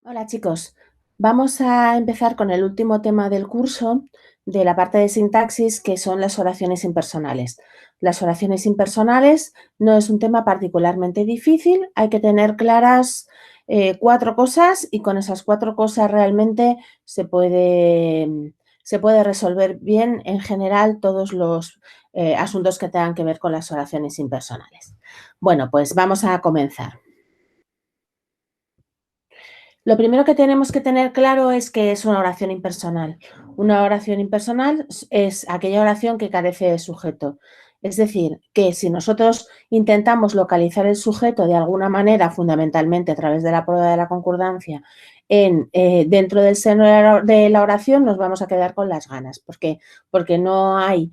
Hola chicos, vamos a empezar con el último tema del curso de la parte de sintaxis, que son las oraciones impersonales. Las oraciones impersonales no es un tema particularmente difícil, hay que tener claras 4 cosas y con esas 4 cosas realmente se puede resolver bien en general todos los asuntos que tengan que ver con las oraciones impersonales. Bueno, pues vamos a comenzar. Lo primero que tenemos que tener claro es que es una oración impersonal. Una oración impersonal es aquella oración que carece de sujeto. Es decir, que si nosotros intentamos localizar el sujeto de alguna manera, fundamentalmente a través de la prueba de la concordancia, dentro del seno de la oración, nos vamos a quedar con las ganas. ¿Por qué? Porque no hay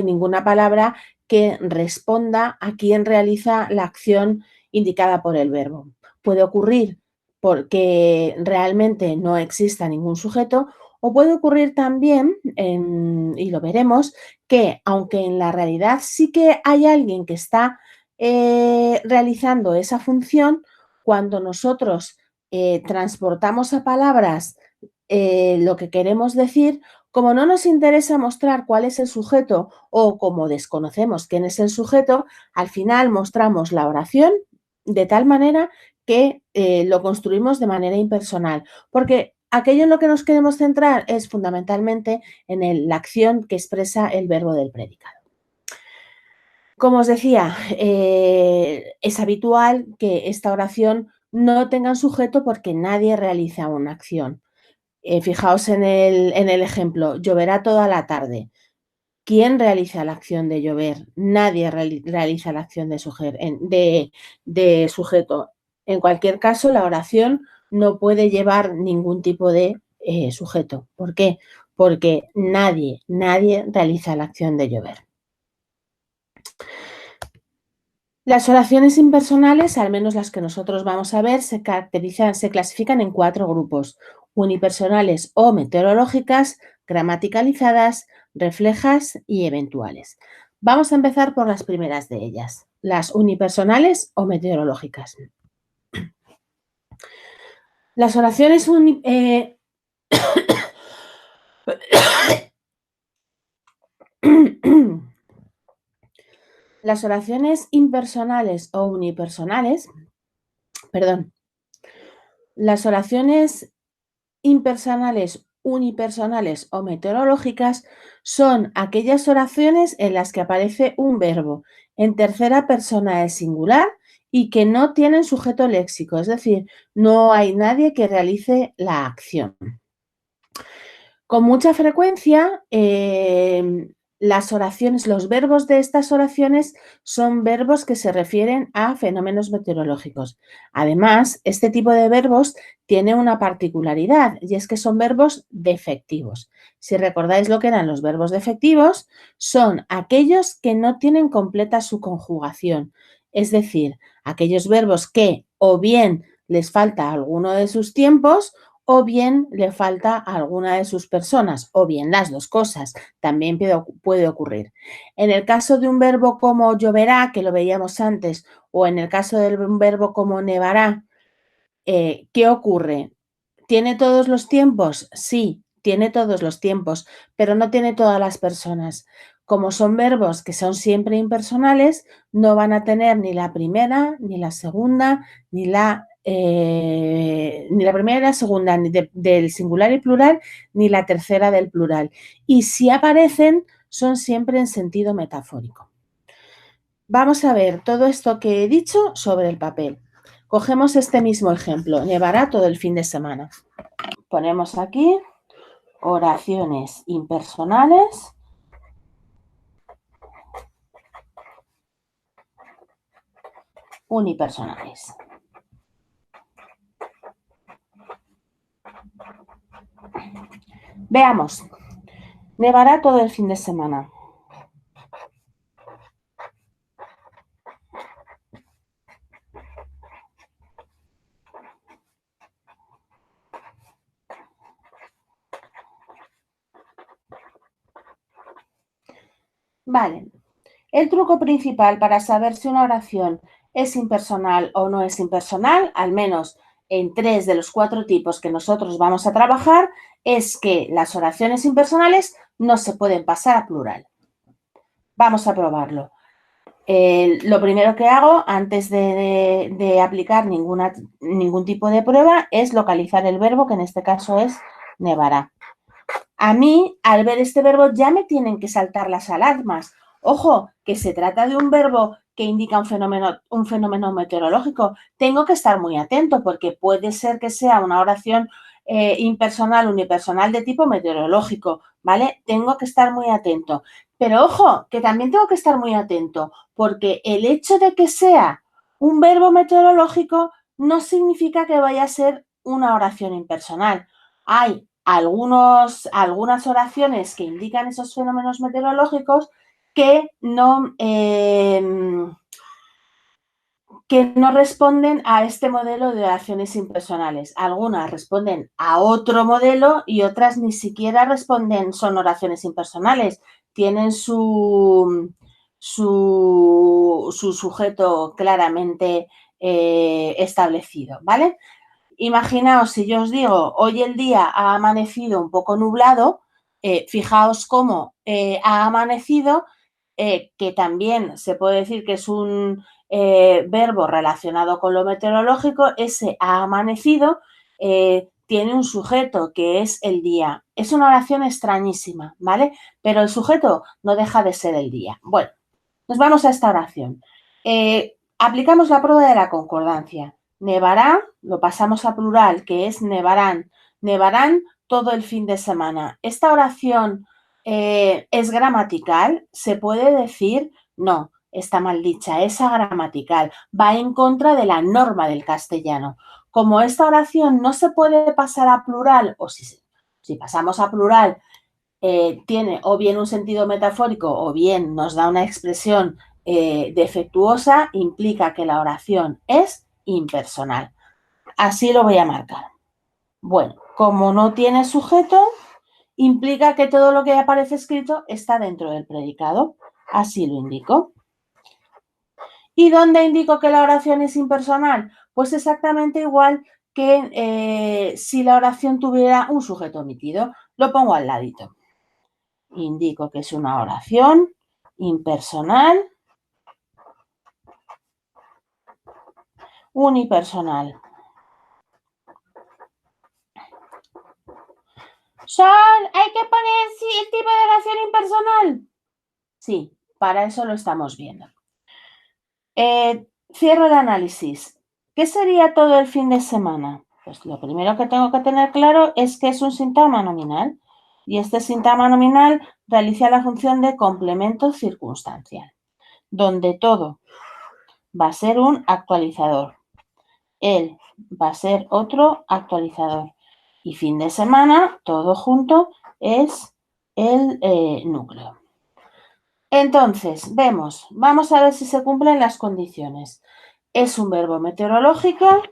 ninguna palabra que responda a quien realiza la acción indicada por el verbo. Puede ocurrir porque realmente no exista ningún sujeto o puede ocurrir también, y lo veremos, que aunque en la realidad sí que hay alguien que está realizando esa función, cuando nosotros transportamos a palabras lo que queremos decir, como no nos interesa mostrar cuál es el sujeto o como desconocemos quién es el sujeto, al final mostramos la oración de tal manera que lo construimos de manera impersonal, porque aquello en lo que nos queremos centrar es fundamentalmente en la acción que expresa el verbo del predicado. Como os decía, es habitual que esta oración no tenga un sujeto porque nadie realiza una acción. Fijaos en el ejemplo, lloverá toda la tarde. ¿Quién realiza la acción de llover? Nadie realiza la acción de sujeto. En cualquier caso, la oración no puede llevar ningún tipo de sujeto. ¿Por qué? Porque nadie realiza la acción de llover. Las oraciones impersonales, al menos las que nosotros vamos a ver, se clasifican en 4 grupos: unipersonales o meteorológicas, gramaticalizadas, reflejas y eventuales. Vamos a empezar por las primeras de ellas, las unipersonales o meteorológicas. Las oraciones las oraciones impersonales o unipersonales, perdón, las oraciones impersonales, unipersonales o meteorológicas son aquellas oraciones en las que aparece un verbo en tercera persona del singular y que no tienen sujeto léxico, es decir, no hay nadie que realice la acción. Con mucha frecuencia, los verbos de estas oraciones son verbos que se refieren a fenómenos meteorológicos. Además, este tipo de verbos tiene una particularidad y es que son verbos defectivos. Si recordáis lo que eran los verbos defectivos, son aquellos que no tienen completa su conjugación, es decir, aquellos verbos que o bien les falta alguno de sus tiempos o bien le falta a alguna de sus personas, o bien las dos cosas, también puede ocurrir. En el caso de un verbo como lloverá, que lo veíamos antes, o en el caso de un verbo como nevará, ¿qué ocurre? ¿Tiene todos los tiempos? Sí, tiene todos los tiempos, pero no tiene todas las personas. Como son verbos que son siempre impersonales, no van a tener ni la primera, ni la segunda, ni la primera y la segunda, ni del singular y plural, ni la tercera del plural. Y si aparecen, son siempre en sentido metafórico. Vamos a ver todo esto que he dicho sobre el papel. Cogemos este mismo ejemplo, nevará todo el fin de semana. Ponemos aquí oraciones impersonales unipersonales. Veamos, nevará todo el fin de semana. Vale, el truco principal para saber si una oración ¿Es impersonal o no es impersonal? Al menos en 3 de los 4 tipos que nosotros vamos a trabajar, es que las oraciones impersonales no se pueden pasar a plural. Vamos a probarlo. Lo primero que hago antes de aplicar ningún tipo de prueba es localizar el verbo, que en este caso es nevará. A mí, al ver este verbo, ya me tienen que saltar las alarmas. Ojo, que se trata de un verbo que indica un fenómeno meteorológico. Tengo que estar muy atento porque puede ser que sea una oración impersonal, unipersonal de tipo meteorológico, ¿vale? Tengo que estar muy atento. Pero ojo, que también tengo que estar muy atento porque el hecho de que sea un verbo meteorológico no significa que vaya a ser una oración impersonal. Hay algunas oraciones que indican esos fenómenos meteorológicos que no responden a este modelo de oraciones impersonales. Algunas responden a otro modelo y otras ni siquiera responden, son oraciones impersonales. Tienen su sujeto claramente establecido, ¿vale? Imaginaos si yo os digo, hoy el día ha amanecido un poco nublado, fijaos cómo ha amanecido, que también se puede decir que es un verbo relacionado con lo meteorológico, ese ha amanecido, tiene un sujeto que es el día. Es una oración extrañísima, ¿vale? Pero el sujeto no deja de ser el día. Bueno, nos vamos a esta oración. Aplicamos la prueba de la concordancia. Nevará, lo pasamos a plural, que es nevarán. Nevarán todo el fin de semana. ¿Esta oración es gramatical? ¿Se puede decir? No, está mal dicha, es agramatical. Va en contra de la norma del castellano. Como esta oración no se puede pasar a plural, o si pasamos a plural, tiene o bien un sentido metafórico o bien nos da una expresión defectuosa, implica que la oración es impersonal. Así lo voy a marcar. Bueno, como no tiene sujeto, implica que todo lo que aparece escrito está dentro del predicado. Así lo indico. ¿Y dónde indico que la oración es impersonal? Pues exactamente igual que si la oración tuviera un sujeto omitido. Lo pongo al ladito. Indico que es una oración impersonal, unipersonal. Sol, ¿hay que poner el tipo de oración impersonal? Sí, para eso lo estamos viendo. Cierro el análisis. ¿Qué sería todo el fin de semana? Pues lo primero que tengo que tener claro es que es un sintagma nominal y este sintagma nominal realiza la función de complemento circunstancial, donde todo va a ser un actualizador. Él va a ser otro actualizador. Y fin de semana, todo junto, es el núcleo. Entonces, vamos a ver si se cumplen las condiciones. Es un verbo meteorológico,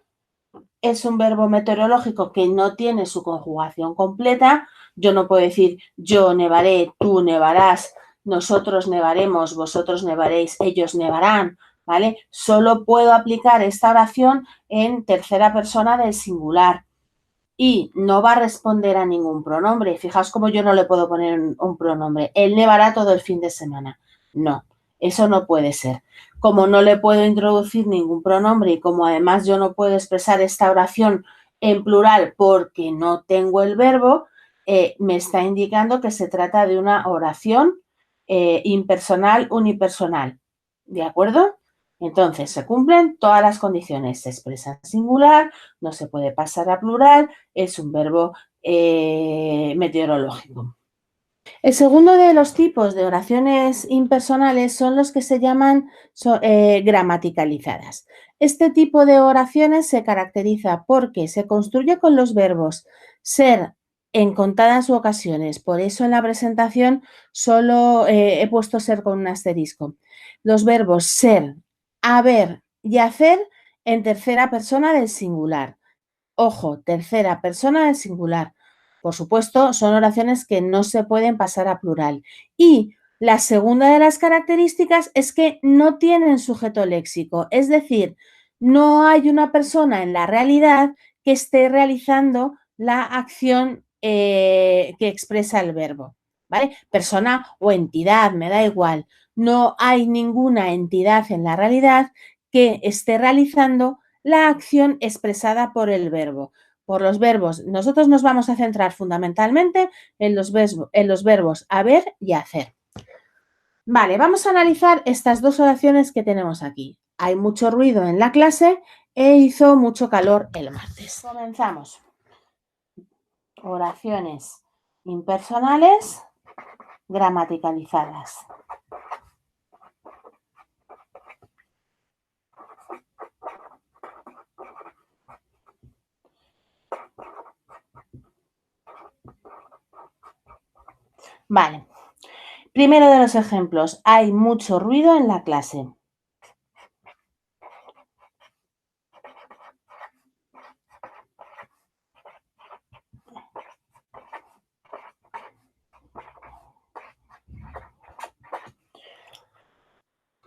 que no tiene su conjugación completa. Yo no puedo decir yo nevaré, tú nevarás, nosotros nevaremos, vosotros nevaréis, ellos nevarán, ¿vale? Solo puedo aplicar esta oración en tercera persona del singular y no va a responder a ningún pronombre. Fijaos cómo yo no le puedo poner un pronombre. Él nevará todo el fin de semana. No, eso no puede ser. Como no le puedo introducir ningún pronombre y como además yo no puedo expresar esta oración en plural porque no tengo el verbo, me está indicando que se trata de una oración impersonal, unipersonal. ¿De acuerdo? Entonces, se cumplen todas las condiciones. Se expresa en singular, no se puede pasar a plural, es un verbo meteorológico. El segundo de los tipos de oraciones impersonales son los que se llaman gramaticalizadas. Este tipo de oraciones se caracteriza porque se construye con los verbos ser en contadas ocasiones. Por eso en la presentación solo he puesto ser con un asterisco. Los verbos ser, haber y hacer en tercera persona del singular. Ojo, tercera persona del singular. Por supuesto, son oraciones que no se pueden pasar a plural. Y La segunda de las características es que no tienen sujeto léxico, es decir, no hay una persona en la realidad que esté realizando la acción que expresa el verbo, ¿vale? Persona o entidad, me da igual. No hay ninguna entidad en la realidad que esté realizando la acción expresada por el verbo. Por los verbos, nosotros nos vamos a centrar fundamentalmente en los verbos haber y hacer. Vale, vamos a analizar estas dos oraciones que tenemos aquí. Hay mucho ruido en la clase e hizo mucho calor el martes. Comenzamos. Oraciones impersonales gramaticalizadas. Vale. Primero de los ejemplos. Hay mucho ruido en la clase.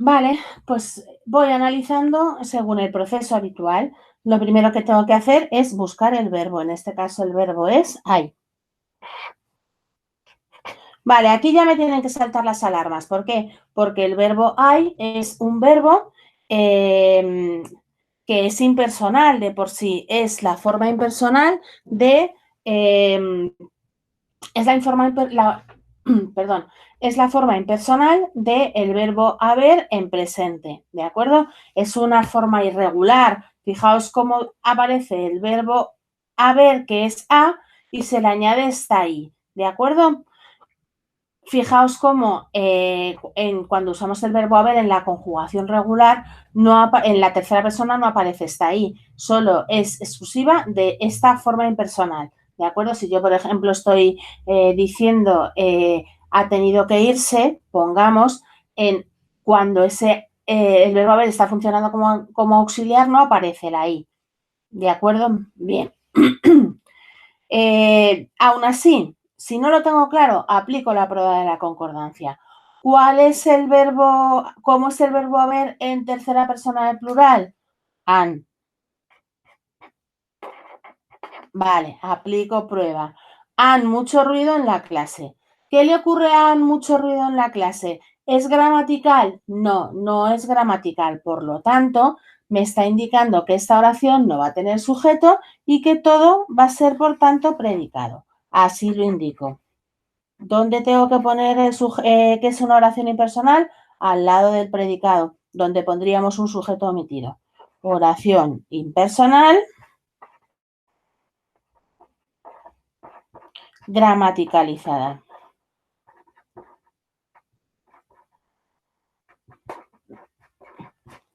Vale, pues voy analizando según el proceso habitual. Lo primero que tengo que hacer es buscar el verbo. En este caso el verbo es hay. Vale, aquí ya me tienen que saltar las alarmas. ¿Por qué? Porque el verbo hay es un verbo que es impersonal de por sí. Es la forma impersonal de... es es la forma impersonal del verbo haber en presente, ¿de acuerdo? Es una forma irregular. Fijaos cómo aparece el verbo haber, que es a, y se le añade está ahí, ¿de acuerdo? Fijaos cómo cuando usamos el verbo haber en la conjugación regular, en la tercera persona no aparece está ahí, solo es exclusiva de esta forma impersonal. ¿De acuerdo? Si yo, por ejemplo, estoy diciendo ha tenido que irse, pongamos, cuando el verbo haber está funcionando como auxiliar, no aparece la I. ¿De acuerdo? Bien. Aún así, si no lo tengo claro, aplico la prueba de la concordancia. ¿Cuál es el verbo, cómo es el verbo haber en tercera persona del plural? Han. Vale, aplico prueba. Han mucho ruido en la clase. ¿Qué le ocurre a han mucho ruido en la clase? ¿Es gramatical? No, no es gramatical. Por lo tanto, me está indicando que esta oración no va a tener sujeto y que todo va a ser, por tanto, predicado. Así lo indico. ¿Dónde tengo que poner que es una oración impersonal? Al lado del predicado, donde pondríamos un sujeto omitido. Oración impersonal gramaticalizada.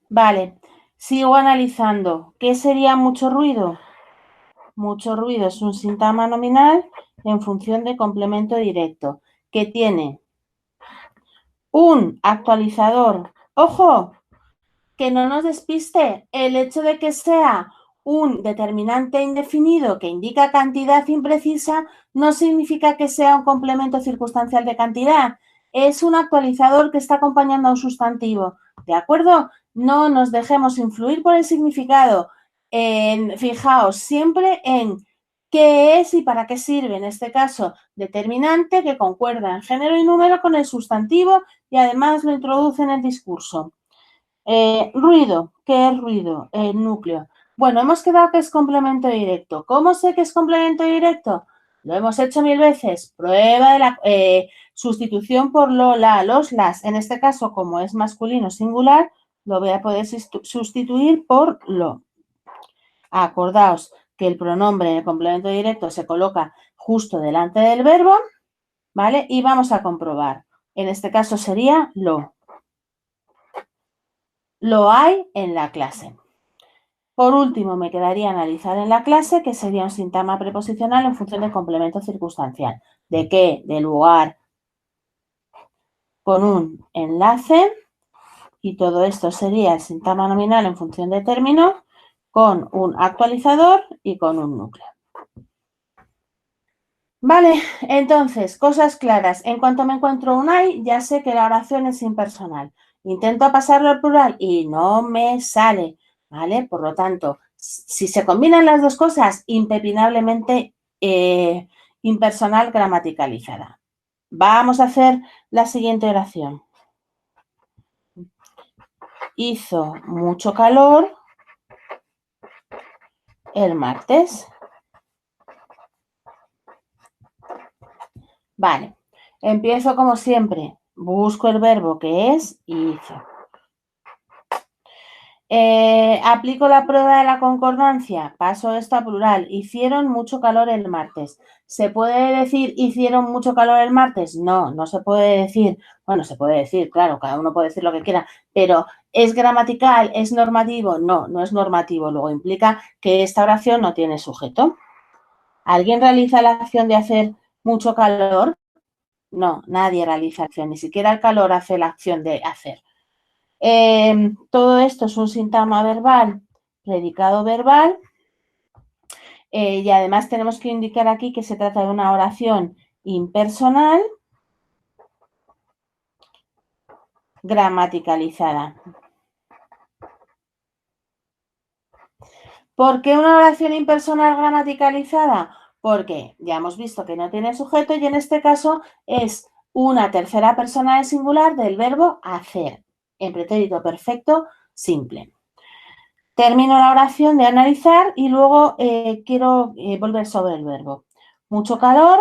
Vale, sigo analizando. ¿Qué sería mucho ruido? Mucho ruido es un sintagma nominal en función de complemento directo, que tiene un actualizador. ¡Ojo! Que no nos despiste el hecho de que sea un determinante indefinido que indica cantidad imprecisa no significa que sea un complemento circunstancial de cantidad. Es un actualizador que está acompañando a un sustantivo. ¿De acuerdo? No nos dejemos influir por el significado. Fijaos siempre en qué es y para qué sirve. En este caso, determinante que concuerda en género y número con el sustantivo y además lo introduce en el discurso. Ruido, ¿qué es ruido? El núcleo. Bueno, hemos quedado que es complemento directo. ¿Cómo sé que es complemento directo? Lo hemos hecho 1000 veces. Prueba de la sustitución por lo, la, los, las. En este caso, como es masculino singular, lo voy a poder sustituir por lo. Acordaos que el pronombre en el complemento directo se coloca justo delante del verbo, ¿vale? Y vamos a comprobar. En este caso sería lo. Lo hay en la clase. Por último, me quedaría analizar en la clase, que sería un sintagma preposicional en función de complemento circunstancial. ¿De qué? De lugar, con un enlace, y todo esto sería el sintagma nominal en función de término, con un actualizador y con un núcleo. Vale, entonces, cosas claras. En cuanto me encuentro un hay, ya sé que la oración es impersonal. Intento pasarlo al plural y no me sale, ¿vale? Por lo tanto, si se combinan las dos cosas, impepinablemente impersonal gramaticalizada. Vamos a hacer la siguiente oración. Hizo mucho calor el martes. Vale, empiezo como siempre. Busco el verbo que es hizo. Aplico la prueba de la concordancia. Paso esto a plural. Hicieron mucho calor el martes. ¿Se puede decir hicieron mucho calor el martes? No, no se puede decir. Bueno, se puede decir, claro, cada uno puede decir lo que quiera, pero ¿es gramatical? ¿Es normativo? No, no es normativo. Luego implica que esta oración no tiene sujeto. ¿Alguien realiza la acción de hacer mucho calor? No, nadie realiza acción, ni siquiera el calor hace la acción de hacer. Todo esto es un sintagma verbal, predicado verbal, y además tenemos que indicar aquí que se trata de una oración impersonal gramaticalizada. ¿Por qué una oración impersonal gramaticalizada? Porque ya hemos visto que no tiene sujeto y en este caso es una tercera persona del singular del verbo hacer, en pretérito perfecto simple. Termino la oración de analizar y luego quiero volver sobre el verbo. Mucho calor,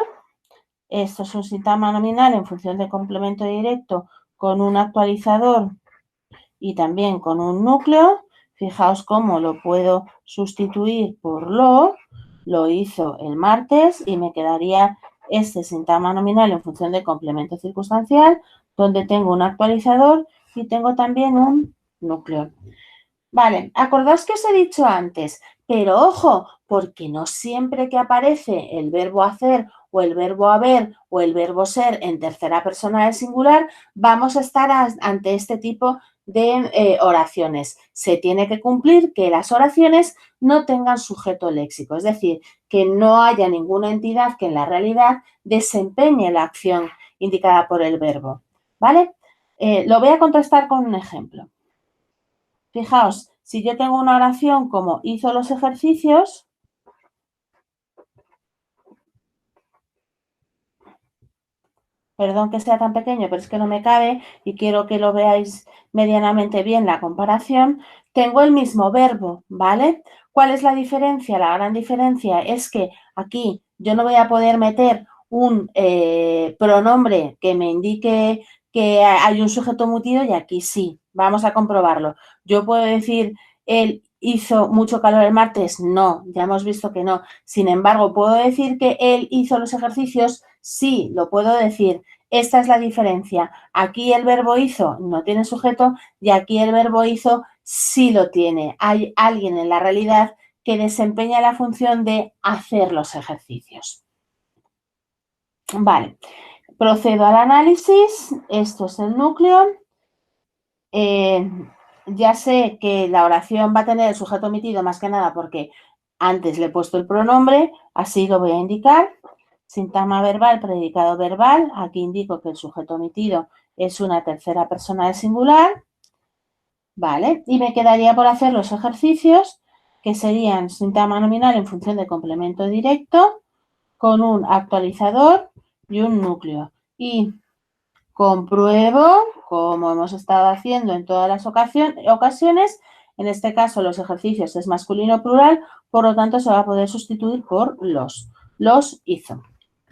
esto es un sintagma nominal en función de complemento directo con un actualizador y también con un núcleo. Fijaos cómo lo puedo sustituir por lo hizo el martes y me quedaría este sintagma nominal en función de complemento circunstancial, donde tengo un actualizador y tengo también un núcleo. Vale, acordaos que os he dicho antes, pero ojo, porque no siempre que aparece el verbo hacer o el verbo haber o el verbo ser en tercera persona del singular, vamos a estar ante este tipo de oraciones. Se tiene que cumplir que las oraciones no tengan sujeto léxico, es decir, que no haya ninguna entidad que en la realidad desempeñe la acción indicada por el verbo. ¿Vale? Lo voy a contrastar con un ejemplo. Fijaos, si yo tengo una oración como hizo los ejercicios, perdón que sea tan pequeño, pero es que no me cabe y quiero que lo veáis medianamente bien la comparación, tengo el mismo verbo, ¿vale? ¿Cuál es la diferencia? La gran diferencia es que aquí yo no voy a poder meter un pronombre que me indique que hay un sujeto mutido y aquí sí. Vamos a comprobarlo. Yo puedo decir, él hizo mucho calor el martes. No, ya hemos visto que no. Sin embargo, ¿puedo decir que él hizo los ejercicios? Sí, lo puedo decir. Esta es la diferencia. Aquí el verbo hizo no tiene sujeto y aquí el verbo hizo sí lo tiene. Hay alguien en la realidad que desempeña la función de hacer los ejercicios. Vale, procedo al análisis. Esto es el núcleo. Ya sé que la oración va a tener el sujeto omitido más que nada porque antes le he puesto el pronombre, así lo voy a indicar. Sintagma verbal, predicado verbal. Aquí indico que el sujeto omitido es una tercera persona del singular. Vale, y me quedaría por hacer los ejercicios que serían sintagma nominal en función de complemento directo con un actualizador y un núcleo. Y compruebo, como hemos estado haciendo en todas las ocasiones, en este caso los ejercicios es masculino plural, por lo tanto se va a poder sustituir por los. Los hizo.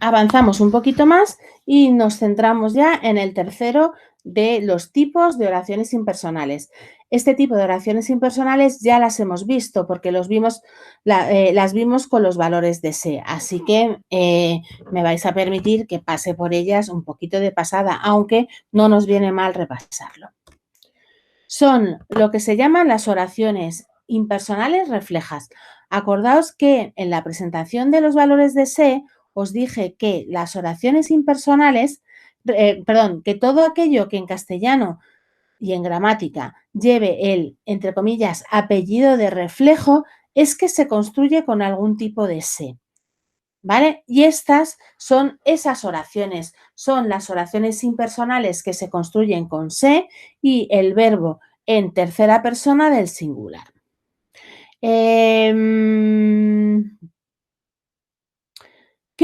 Avanzamos un poquito más y nos centramos ya en el tercero de los tipos de oraciones impersonales. Este tipo de oraciones impersonales ya las hemos visto porque las vimos con los valores de se, así que me vais a permitir que pase por ellas un poquito de pasada, aunque no nos viene mal repasarlo. Son lo que se llaman las oraciones impersonales reflejas. Acordaos que en la presentación de los valores de se os dije que las oraciones impersonales, que todo aquello que en castellano y en gramática lleve el, entre comillas, apellido de reflejo, es que se construye con algún tipo de se. ¿vale? Y estas son esas oraciones, son las oraciones impersonales que se construyen con se y el verbo en tercera persona del singular. ¿Qué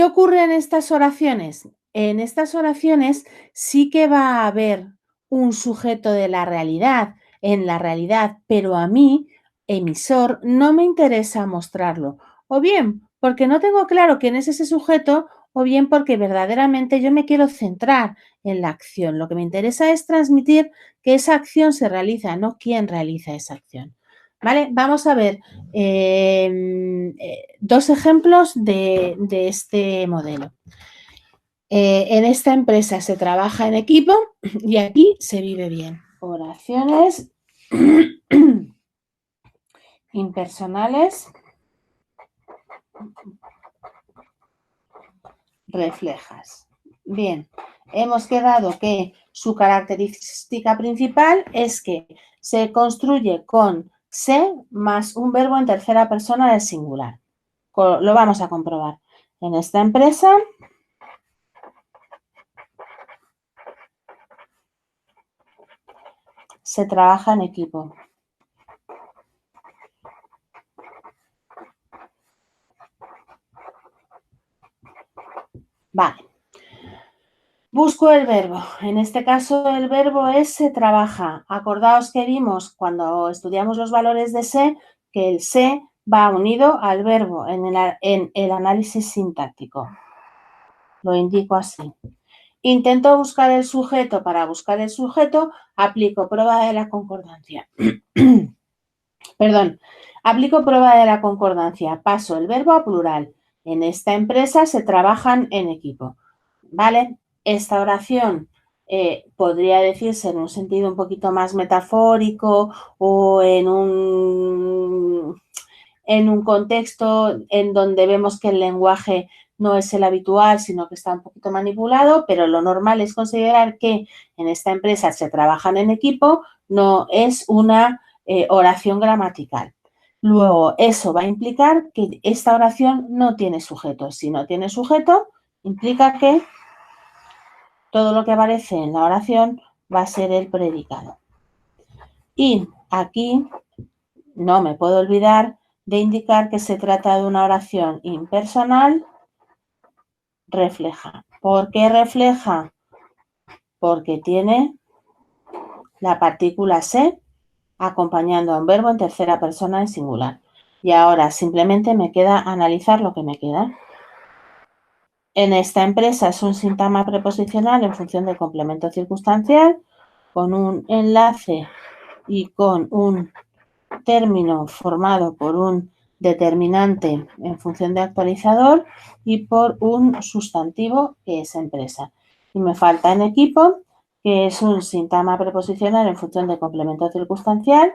ocurre en estas oraciones? En estas oraciones sí que va a haber un sujeto de la realidad, en la realidad, pero a mí, emisor, no me interesa mostrarlo. O bien porque no tengo claro quién es ese sujeto, o bien porque verdaderamente yo me quiero centrar en la acción. Lo que me interesa es transmitir que esa acción se realiza, no quién realiza esa acción. ¿Vale? Vamos a ver dos ejemplos de este modelo. En esta empresa se trabaja en equipo y aquí se vive bien. Oraciones impersonales reflejas. Bien, hemos quedado que su característica principal es que se construye con se más un verbo en tercera persona del singular. Lo vamos a comprobar. En esta empresa se trabaja en equipo. Vale. Busco el verbo. En este caso el verbo es se trabaja. Acordaos que vimos cuando estudiamos los valores de se que el se va unido al verbo en el análisis sintáctico. Lo indico así. Intento buscar el sujeto. Para buscar el sujeto aplico prueba de la concordancia. Perdón. Aplico prueba de la concordancia. Paso el verbo a plural. En esta empresa se trabajan en equipo. ¿Vale? Esta oración podría decirse en un sentido un poquito más metafórico o en un contexto en donde vemos que el lenguaje no es el habitual, sino que está un poquito manipulado, pero lo normal es considerar que en esta empresa se trabajan en equipo, no es una oración gramatical. Luego, eso va a implicar que esta oración no tiene sujeto. Si no tiene sujeto, implica que todo lo que aparece en la oración va a ser el predicado. Y aquí no me puedo olvidar de indicar que se trata de una oración impersonal refleja. ¿Por qué refleja? Porque tiene la partícula se acompañando a un verbo en tercera persona en singular. Y ahora simplemente me queda analizar lo que me queda. En esta empresa es un sintagma preposicional en función del complemento circunstancial con un enlace y con un término formado por un determinante en función de actualizador y por un sustantivo que es empresa. Y me falta en equipo, que es un sintagma preposicional en función de complemento circunstancial,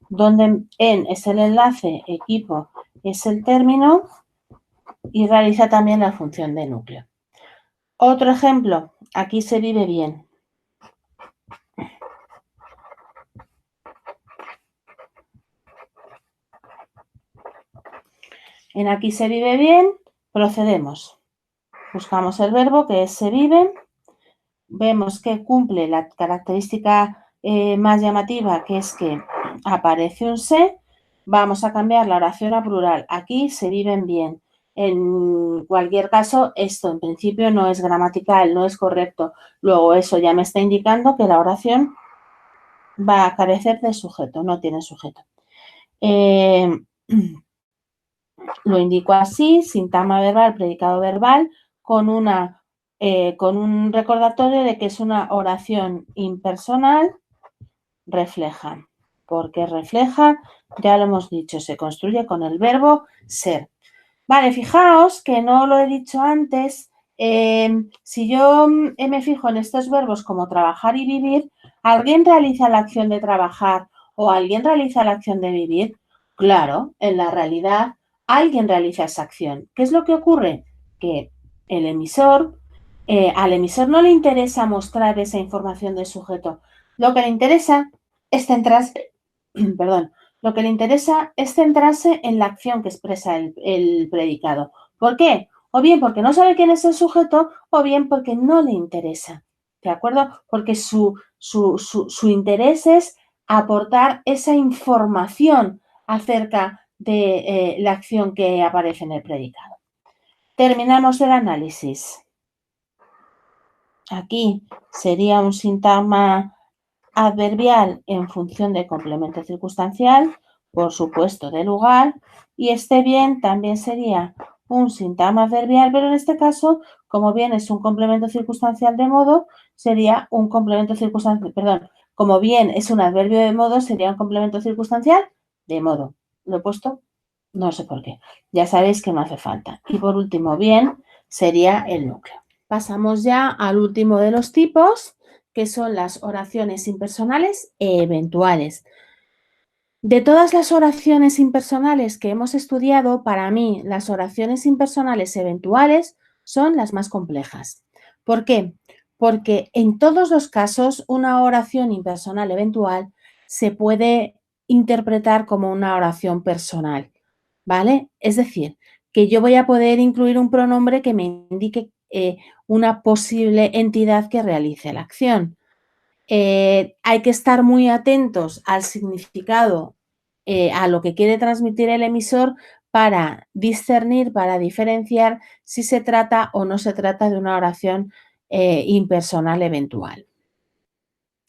donde en es el enlace, equipo es el término y realiza también la función de núcleo. Otro ejemplo, aquí se vive bien. En aquí se vive bien, procedemos. Buscamos el verbo que es se vive, vemos que cumple la característica más llamativa, que es que aparece un se, vamos a cambiar la oración a plural. Aquí se viven bien. En cualquier caso, esto en principio no es gramatical, no es correcto. Luego eso ya me está indicando que la oración va a carecer de sujeto, no tiene sujeto. Lo indico así, sintagma verbal, predicado verbal, con un recordatorio de que es una oración impersonal refleja. Porque refleja, ya lo hemos dicho, se construye con el verbo ser. Vale, fijaos que no lo he dicho antes. Si yo me fijo en estos verbos como trabajar y vivir, ¿alguien realiza la acción de trabajar o alguien realiza la acción de vivir? Claro, en la realidad alguien realiza esa acción. ¿Qué es lo que ocurre? Que el emisor, al emisor no le interesa mostrar esa información del sujeto. Lo que le interesa es centrarse, perdón, lo que le interesa es centrarse en la acción que expresa el predicado. ¿Por qué? O bien porque no sabe quién es el sujeto o bien porque no le interesa, ¿de acuerdo? Porque su interés es aportar esa información acerca de la acción que aparece en el predicado. Terminamos el análisis. Aquí sería un sintagma adverbial en función de complemento circunstancial, por supuesto de lugar, y este bien también sería un sintagma adverbial, pero en este caso, como bien es un complemento circunstancial de modo, sería un complemento circunstancial, perdón, como bien es un adverbio de modo, sería un complemento circunstancial de modo. Lo he puesto, no sé por qué. Ya sabéis que no hace falta. Y por último, bien, sería el núcleo. Pasamos ya al último de los tipos, que son las oraciones impersonales e eventuales. De todas las oraciones impersonales que hemos estudiado, para mí las oraciones impersonales eventuales son las más complejas. ¿Por qué? Porque en todos los casos una oración impersonal eventual se puede interpretar como una oración personal, ¿vale? Es decir, que yo voy a poder incluir un pronombre que me indique una posible entidad que realice la acción. Hay que estar muy atentos al significado, a lo que quiere transmitir el emisor para discernir, para diferenciar si se trata o no se trata de una oración impersonal eventual.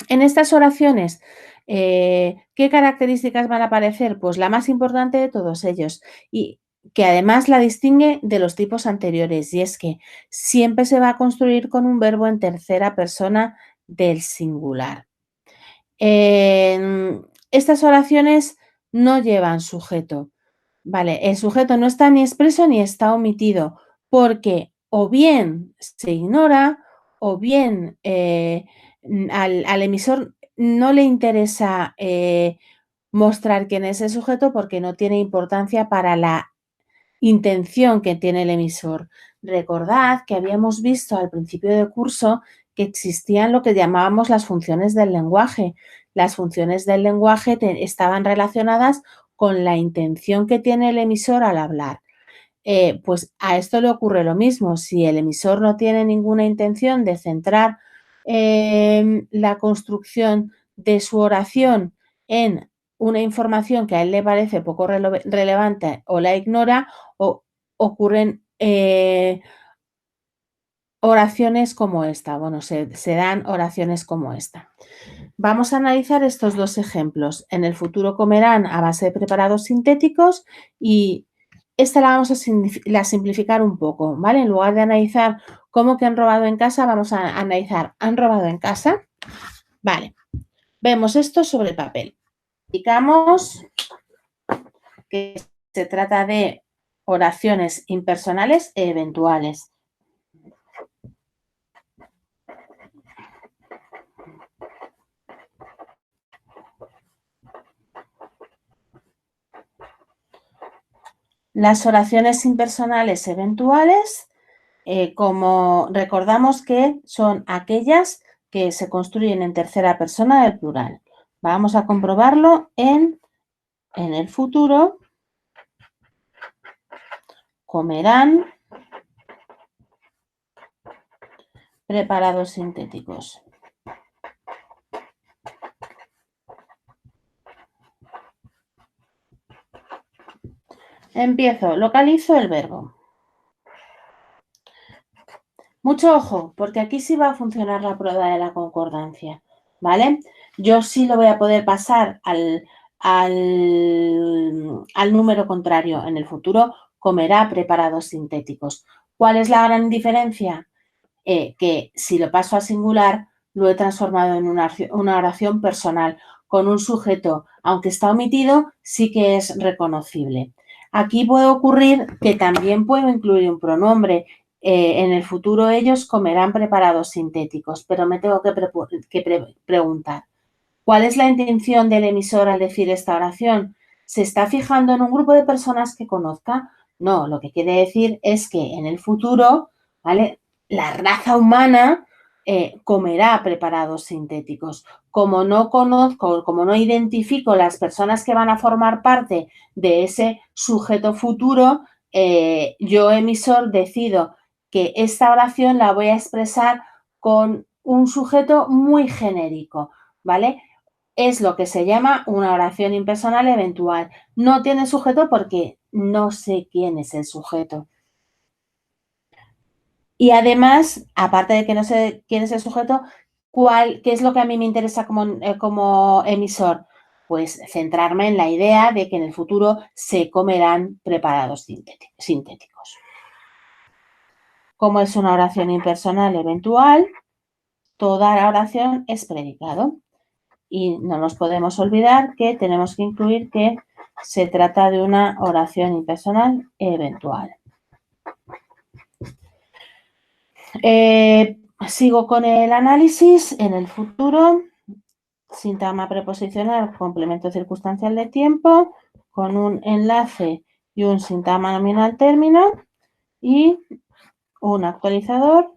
En estas oraciones, ¿qué características van a aparecer? Pues la más importante de todos ellos y que además la distingue de los tipos anteriores, y es que siempre se va a construir con un verbo en tercera persona del singular. Estas oraciones no llevan sujeto, ¿vale? El sujeto no está ni expreso ni está omitido, porque o bien se ignora o bien al emisor no le interesa mostrar quién es el sujeto porque no tiene importancia para la intención que tiene el emisor. Recordad que habíamos visto al principio del curso que existían lo que llamábamos las funciones del lenguaje. Las funciones del lenguaje estaban relacionadas con la intención que tiene el emisor al hablar. Pues a esto le ocurre lo mismo. Si el emisor no tiene ninguna intención de centrar la construcción de su oración en una información que a él le parece poco relevante o la ignora, o ocurren oraciones como esta. Bueno, se dan oraciones como esta. Vamos a analizar estos dos ejemplos. En el futuro comerán a base de preparados sintéticos y esta la vamos a simplificar un poco, ¿vale? En lugar de analizar cómo que han robado en casa, vamos a analizar ¿han robado en casa? Vale. Vemos esto sobre el papel. Indicamos que se trata de oraciones impersonales e eventuales. Las oraciones impersonales eventuales, como recordamos que son aquellas que se construyen en tercera persona del plural. Vamos a comprobarlo en el futuro. Comerán preparados sintéticos. Empiezo, localizo el verbo. Mucho ojo, porque aquí sí va a funcionar la prueba de la concordancia, ¿vale? Yo sí lo voy a poder pasar al número contrario. En el futuro comerá preparados sintéticos. ¿Cuál es la gran diferencia? Que si lo paso a singular, lo he transformado en una oración personal con un sujeto, aunque está omitido, sí que es reconocible. Aquí puede ocurrir que también puedo incluir un pronombre. En el futuro ellos comerán preparados sintéticos, pero me tengo que preguntar, ¿cuál es la intención del emisor al decir esta oración? ¿Se está fijando en un grupo de personas que conozca? No, lo que quiere decir es que en el futuro, ¿vale?, la raza humana comerá preparados sintéticos. Como no conozco, como no identifico las personas que van a formar parte de ese sujeto futuro, yo emisor decido que esta oración la voy a expresar con un sujeto muy genérico, ¿vale? Es lo que se llama una oración impersonal eventual. No tiene sujeto porque no sé quién es el sujeto. Y además, aparte de que no sé quién es el sujeto, ¿qué es lo que a mí me interesa como emisor? Pues centrarme en la idea de que en el futuro se comerán preparados sintéticos. Como es una oración impersonal eventual, toda la oración es predicado. Y no nos podemos olvidar que tenemos que incluir que se trata de una oración impersonal eventual. Sigo con el análisis. En el futuro, sintagma preposicional, complemento circunstancial de tiempo, con un enlace y un sintagma nominal término y un actualizador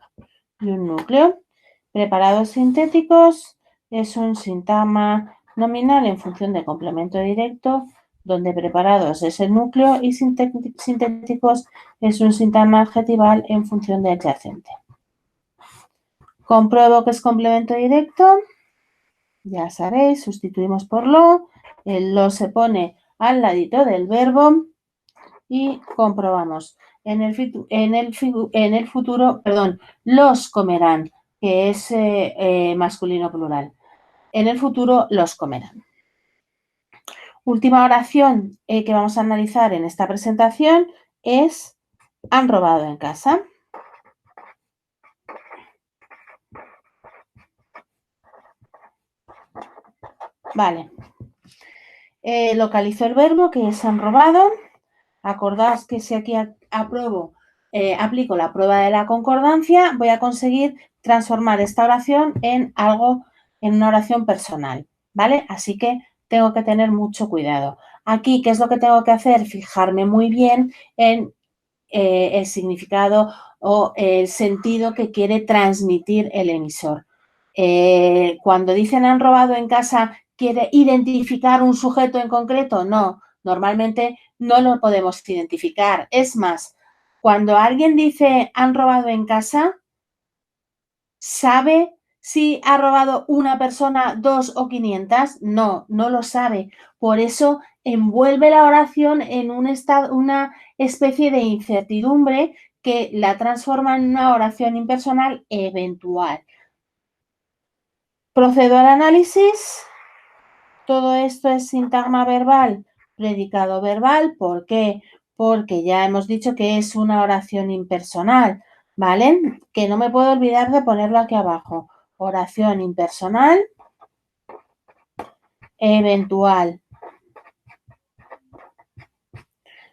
y un núcleo. Preparados sintéticos es un sintagma nominal en función de complemento directo, donde preparados es el núcleo y sintéticos es un sintagma adjetival en función de adyacente. Compruebo que es complemento directo. Ya sabéis, sustituimos por lo. El lo se pone al ladito del verbo y comprobamos. En el futuro, los comerán, que es masculino plural. En el futuro los comerán. Última oración que vamos a analizar en esta presentación es han robado en casa. Vale. Localizo el verbo que es han robado. Acordaos que si aquí aplico la prueba de la concordancia, voy a conseguir transformar esta oración en una oración personal, ¿vale? Así que tengo que tener mucho cuidado. Aquí, ¿qué es lo que tengo que hacer? Fijarme muy bien en el significado o el sentido que quiere transmitir el emisor. Cuando dicen han robado en casa, ¿quiere identificar un sujeto en concreto? No, normalmente no lo podemos identificar. Es más, cuando alguien dice han robado en casa, ¿sabe si ha robado una persona, 2 o 500? No, no lo sabe. Por eso envuelve la oración en una especie de incertidumbre que la transforma en una oración impersonal eventual. Procedo al análisis. Todo esto es sintagma verbal, predicado verbal. ¿Por qué? Porque ya hemos dicho que es una oración impersonal, ¿vale? Que no me puedo olvidar de ponerlo aquí abajo. Oración impersonal eventual.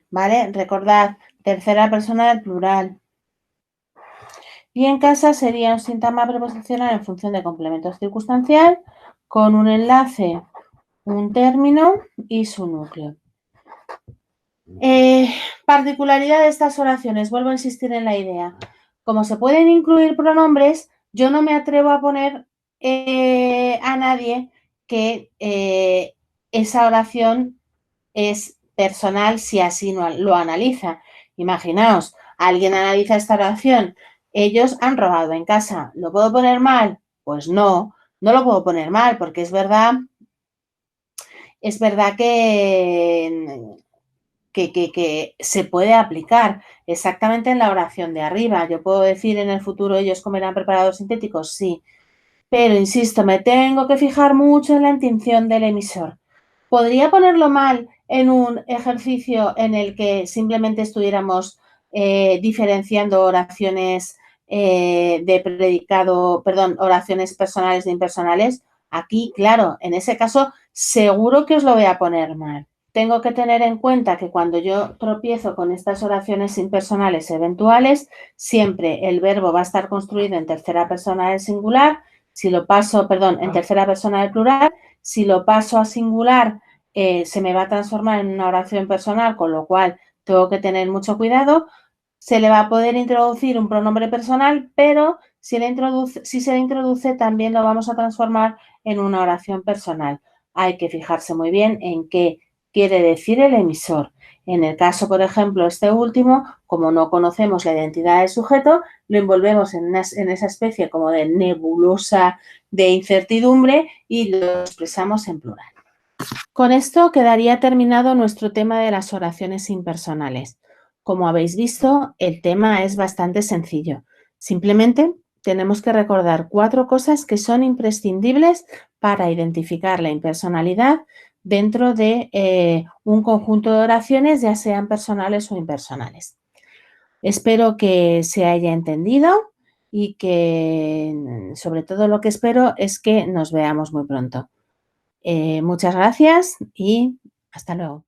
¿Vale? Recordad, tercera persona del plural. Y en casa sería un sintagma preposicional en función de complemento circunstancial con un enlace, un término y su núcleo. Particularidad de estas oraciones, vuelvo a insistir en la idea. Como se pueden incluir pronombres, yo no me atrevo a poner a nadie que esa oración es personal si así no lo analiza. Imaginaos, alguien analiza esta oración, ellos han robado en casa. ¿Lo puedo poner mal? Pues no, no lo puedo poner mal porque es verdad que se puede aplicar exactamente en la oración de arriba. Yo puedo decir en el futuro ellos comerán preparados sintéticos, sí. Pero, insisto, me tengo que fijar mucho en la intención del emisor. ¿Podría ponerlo mal en un ejercicio en el que simplemente estuviéramos diferenciando oraciones de predicado, oraciones personales de impersonales? Aquí, claro, en ese caso, seguro que os lo voy a poner mal. Tengo que tener en cuenta que cuando yo tropiezo con estas oraciones impersonales eventuales, siempre el verbo va a estar construido en tercera persona del singular. Si lo paso, en tercera persona del plural, si lo paso a singular, se me va a transformar en una oración personal, con lo cual tengo que tener mucho cuidado. Se le va a poder introducir un pronombre personal, pero si se le introduce, también lo vamos a transformar en una oración personal. Hay que fijarse muy bien en qué quiere decir el emisor. En el caso, por ejemplo, este último, como no conocemos la identidad del sujeto, lo envolvemos en esa especie como de nebulosa de incertidumbre y lo expresamos en plural. Con esto quedaría terminado nuestro tema de las oraciones impersonales. Como habéis visto, el tema es bastante sencillo. Simplemente tenemos que recordar 4 cosas que son imprescindibles para identificar la impersonalidad dentro de un conjunto de oraciones, ya sean personales o impersonales. Espero que se haya entendido y que, sobre todo, lo que espero es que nos veamos muy pronto. Muchas gracias y hasta luego.